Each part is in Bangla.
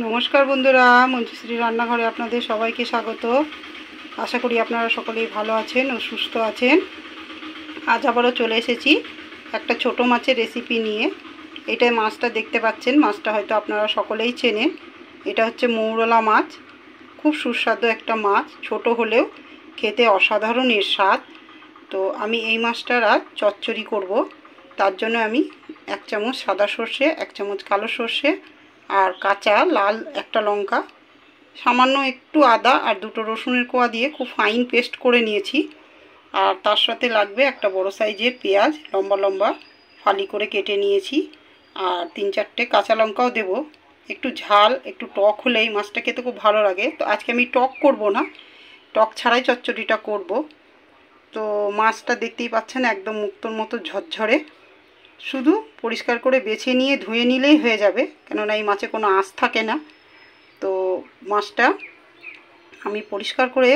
নমস্কার বন্ধুরা, মঞ্জুশ্রী রান্নাঘরে আপনাদের সবাইকে স্বাগত। আশা করি আপনারা সকলেই ভালো আছেন ও সুস্থ আছেন। আজ আবারও চলে এসেছি একটা ছোট মাছের রেসিপি নিয়ে। এটা মাছটা দেখতে পাচ্ছেন, মাছটা হয়তো আপনারা সকলেই চেনেন। এটা হচ্ছে মৌরলা মাছ। খুব সুস্বাদু একটা মাছ, ছোট হলেও খেতে অসাধারণ এর স্বাদ। তো আমি এই মাছটার আজ চচ্চড়ি করব। তার জন্য আমি 1 চামচ সাদা সর্ষে, 1 চামচ কালো সর্ষে আর কাঁচা লাল একটা লঙ্কা, সামান্য একটু আদা আর 2টো রসুনের কোয়া দিয়ে খুব ফাইন পেস্ট করে নিয়েছি। আর তার সাথে লাগবে একটা বড় সাইজের পেঁয়াজ, লম্বা লম্বা ফালি করে কেটে নিয়েছি। আর 3-4টে কাঁচা লঙ্কাও দেব। একটু ঝাল, একটু টক হলে এই মাছটা খেতে খুব ভালো লাগে। তো আজকে আমি টক করব না, টক ছাড়াই চচ্চড়িটা করব। তো মাছটা দেখতেই পাচ্ছেন একদম মুক্তোর মতো ঝরঝরে। শুধু পরিষ্কার করে বেছে নিয়ে ধুয়ে নিলেই হয়ে যাবে, কেননা এই মাছে কোনো আঁশ থাকে না। তো মাছটা আমি পরিষ্কার করে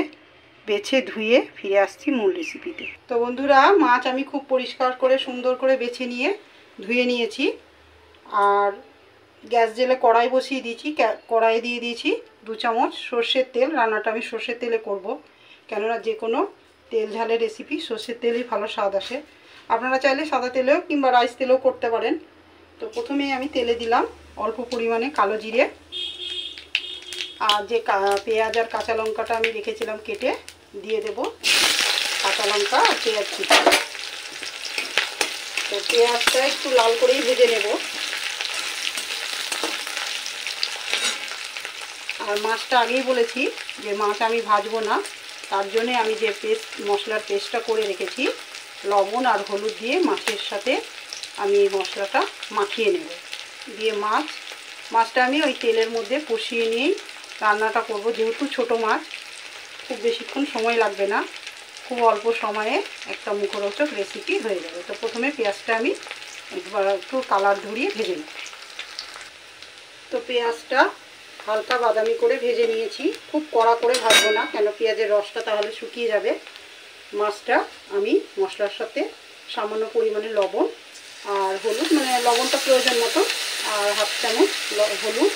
বেছে ধুয়ে ফিরে আসছি মূল রেসিপিতে। তো বন্ধুরা, মাছ আমি খুব পরিষ্কার করে সুন্দর করে বেছে নিয়ে ধুয়ে নিয়েছি। আর গ্যাস জেলে কড়াই বসিয়ে দিয়েছি। কড়াই দিয়ে দিয়েছি 2 চামচ সর্ষের তেল। রান্নাটা আমি সর্ষের তেলে করব, কেননা যে কোনো তেল ঝালের রেসিপি সর্ষের তেলেই ভালো স্বাদ আসে। আপনারা চাইলে সাদা তেলেও কিংবা রাইস তেলেও করতে পারেন। তো প্রথমেই আমি তেলে দিলাম অল্প পরিমাণে কালো জিরে, আর যে পেঁয়াজ আর কাঁচা লঙ্কাটা আমি রেখেছিলাম কেটে দিয়ে দেব। কাঁচা লঙ্কা আর পেঁয়াজ কুচি। তো পেঁয়াজটা একটু লাল করেই ভেজে নেব। আর মাছটা আগেই বলেছি যে মাছ আমি ভাজবো না, তার জন্যে আমি যে মশলার পেস্টটা করে রেখেছি, লবণ আর হলুদ দিয়ে মাছের সাথে আমি এই মশলাটা মাখিয়ে নেব। দিয়ে মাছটা আমি ওই তেলের মধ্যে কষিয়ে নিয়েই রান্নাটা করব। যেহেতু ছোট মাছ, খুব বেশিক্ষণ সময় লাগবে না, খুব অল্প সময়ে একটা মুখরোচক রেসিপি হয়ে যাবে। তো প্রথমে পেঁয়াজটা আমি একটু কালার ধরিয়ে ভেজে নেব। তো পেঁয়াজটা হালকা বাদামি করে ভেজে নিয়েছি। খুব কড়া করে ভাজবো না, কেন পেঁয়াজের রসটা তাহলে শুকিয়ে যাবে। মাছটা আমি মশলার সাথে সামান্য পরিমাণে লবণ আর হলুদ, মানে লবণটা প্রয়োজন মতো, আর 1/2 চামচ হলুদ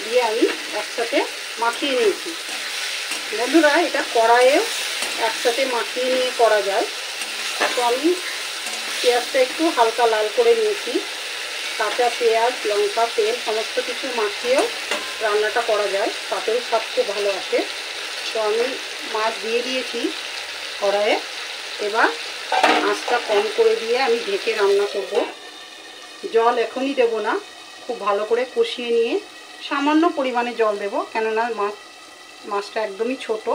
দিয়ে আমি একসাথে মাখিয়ে নিয়েছি। বন্ধুরা, এটা কড়াইয়ে একসাথে মাখিয়ে নিয়ে করা যায়। তো আমি পেঁয়াজটা একটু হালকা লাল করে নিয়েছি। কাঁচা পেঁয়াজ, লঙ্কা, তেল সমস্ত কিছু মাখিয়েও রান্নাটা করা যায়, তাতেও স্বাদ খুব ভালো আসে। তো আমি মাছ দিয়ে দিয়েছি কড়াইয়ে। এবার আঁচটা কম করে দিয়ে আমি ঢেকে রান্না করব। জল এখনই দেব না, খুব ভালো করে কষিয়ে নিয়ে সামান্য পরিমাণে জল দেব, কেননা মাছটা একদমই ছোট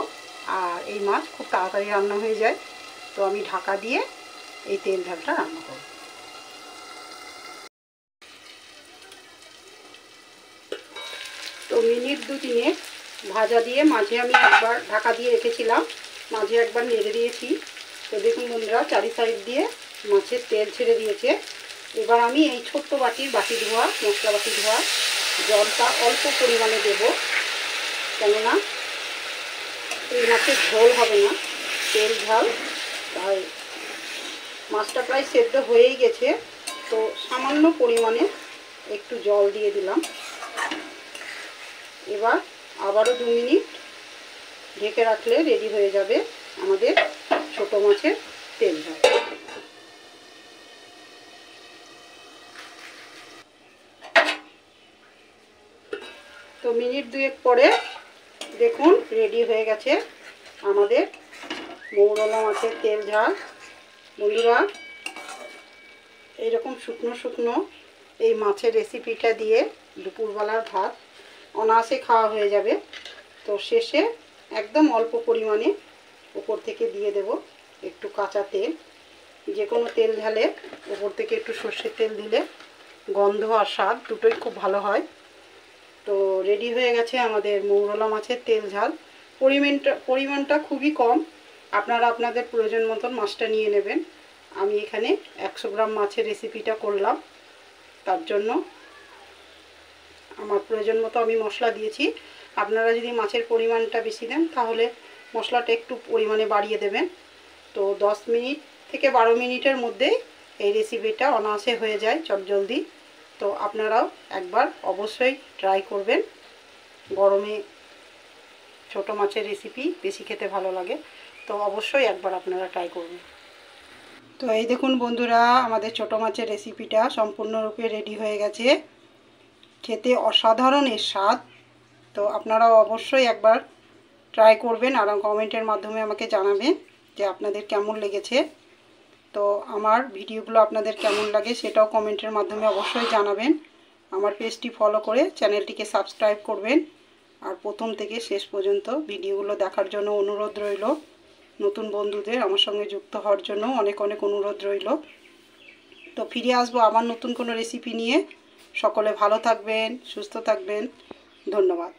আর এই মাছ খুব তাড়াতাড়ি রান্না হয়ে যায়। তো আমি ঢাকা দিয়ে এই তেল ঝালটা রান্না করব। তো মিনিট 2-3 ভাজা দিয়ে মাঝে আমি একবার ঢাকা দিয়ে রেখেছিলাম, মাঝে একবার নেড়ে দিয়েছি। তো দেখুন বন্ধুরা, চারি সাইড দিয়ে মাছের তেল ছেড়ে দিয়েছে। এবার আমি এই ছোট্ট বাটি ধোয়া মশলা বাটি ধোয়া জলটা অল্প পরিমাণে দেব, কেননা এই মাছের ঝোল হবে না, তেল ঝাল। তাই মাছটা প্রায় সেদ্ধ হয়েই গেছে। তো সামান্য পরিমাণে একটু জল দিয়ে দিলাম। এবার আবারও 2 মিনিট ঢেকে রাখলে রেডি হয়ে যাবে আমাদের ছোট মাছের তেল ঝাল। তো মিনিট 2 পরে দেখুন রেডি হয়ে গেছে আমাদের মৌরলা মাছের তেল ঝাল। বন্ধুরা, এইরকম শুকনো শুকনো এই মাছের রেসিপিটা দিয়ে দুপুরবেলার ভাত অনায়াসে খাওয়া হয়ে যাবে। তো শেষে একদম অল্প পরিমাণে উপর থেকে দিয়ে দেব একটু কাঁচা তেল। যে কোনো তেল ঝালে উপর থেকে একটু সর্ষের তেল দিলে গন্ধ আর স্বাদ দুটোই খুব ভালো হয়। তো রেডি হয়ে গেছে আমাদের মৌরলা মাছের তেল ঝাল। পরিমাণটা খুবই কম, আপনারা আপনাদের প্রয়োজন মতন মাছটা নিয়ে নেবেন। আমি এখানে 100 গ্রাম মাছের রেসিপিটা করলাম, তার জন্য আমার প্রয়োজন মতো আমি মশলা দিয়েছি। আপনারা যদি মাছের পরিমাণটা বেশি দেন তাহলে মশলাটা একটু পরিমাণে বাড়িয়ে দেবেন। তো 10 মিনিট থেকে 12 মিনিটের মধ্যে এই রেসিপিটা অনায়াসে হয়ে যায় চটজলদি। তো আপনারাও একবার অবশ্যই ট্রাই করবেন। গরমে ছোটো মাছের রেসিপি বেশি খেতে ভালো লাগে। তো অবশ্যই একবার আপনারা ট্রাই করবেন। তো এই দেখুন বন্ধুরা, আমাদের ছোটো মাছের রেসিপিটা সম্পূর্ণরূপে রেডি হয়ে গেছে। খেতে অসাধারণ এর স্বাদ। তো আপনারাও অবশ্যই একবার ট্রাই করবেন আর কমেন্টের মাধ্যমে আমাকে জানাবেন যে আপনাদের কেমন লেগেছে। তো আমার ভিডিওগুলো আপনাদের কেমন লাগে সেটাও কমেন্টের মাধ্যমে অবশ্যই জানাবেন। আমার পেজটি ফলো করে চ্যানেলটিকে সাবস্ক্রাইব করবেন। আর প্রথম থেকে শেষ পর্যন্ত ভিডিওগুলো দেখার জন্য অনুরোধ রইল। নতুন বন্ধুদের আমার সঙ্গে যুক্ত হওয়ার জন্য অনেক অনেক অনুরোধ রইল। তো ফিরে আসবো আবার নতুন কোনো রেসিপি নিয়ে। সকলে ভালো থাকবেন, সুস্থ থাকবেন। ধন্যবাদ।